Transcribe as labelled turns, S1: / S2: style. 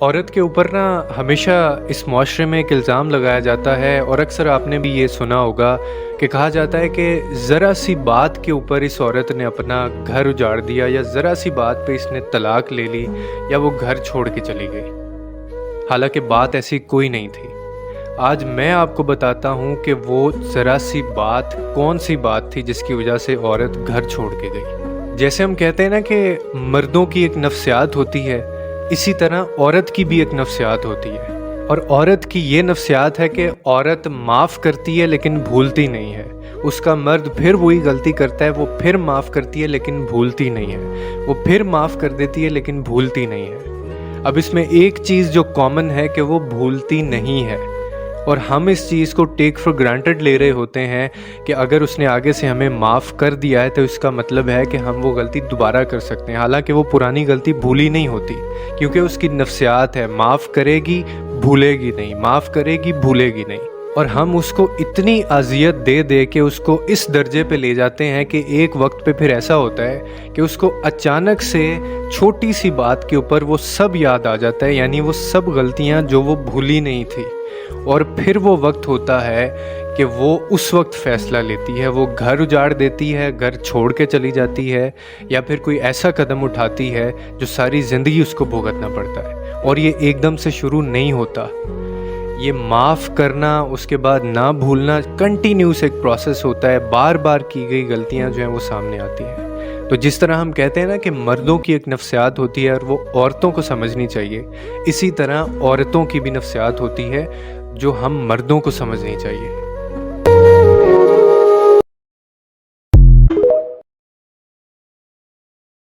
S1: औरत के ऊपर ना हमेशा इस मुआशरे में एक इल्ज़ाम लगाया जाता है और अक्सर आपने भी ये सुना होगा कि कहा जाता है कि ज़रा सी बात के ऊपर इस औरत ने अपना घर उजाड़ दिया या ज़रा सी बात पे इसने तलाक ले ली या वो घर छोड़ के चली गई। हालांकि बात ऐसी कोई नहीं थी। आज मैं आपको बताता हूँ कि वो ज़रा सी बात कौन सी बात थी जिसकी वजह से औरत घर छोड़ के गई। जैसे हम कहते हैं ना कि मर्दों की एक नफ्सियात होती है, इसी तरह औरत की भी एक नफ्सियात होती है। और औरत की ये नफ्सियात है कि औरत माफ़ करती है लेकिन भूलती नहीं है। उसका मर्द फिर वही गलती करता है, वो फिर माफ़ करती है लेकिन भूलती नहीं है। वो फिर माफ़ कर देती है लेकिन भूलती नहीं है। अब इसमें एक चीज़ जो कॉमन है कि वो भूलती नहीं है, और हम इस चीज़ को टेक फॉर ग्रांटेड ले रहे होते हैं कि अगर उसने आगे से हमें माफ़ कर दिया है तो इसका मतलब है कि हम वो गलती दोबारा कर सकते हैं। हालांकि वो पुरानी गलती भूली नहीं होती, क्योंकि उसकी नफ्सियात है, माफ़ करेगी भूलेगी नहीं, माफ़ करेगी भूलेगी नहीं। और हम उसको इतनी अजियत दे दे के उसको इस दर्जे पे ले जाते हैं कि एक वक्त पे फिर ऐसा होता है कि उसको अचानक से छोटी सी बात के ऊपर वो सब याद आ जाता है, यानी वो सब गलतियाँ जो वो भूली नहीं थी। और फिर वो वक्त होता है कि वो उस वक्त फ़ैसला लेती है, वो घर उजाड़ देती है, घर छोड़ के चली जाती है, या फिर कोई ऐसा कदम उठाती है जो सारी ज़िंदगी उसको भुगतना पड़ता है। और ये एकदम से शुरू नहीं होता। ये माफ़ करना, उसके बाद ना भूलना कंटिन्यूस एक प्रोसेस होता है। बार बार की गई गलतियाँ जो हैं वो सामने आती हैं। तो जिस तरह हम कहते हैं ना कि मर्दों की एक नफ्सियात होती है और वो औरतों को समझनी चाहिए, इसी तरह औरतों की भी नफ्सियात होती है जो हम मर्दों को समझनी चाहिए।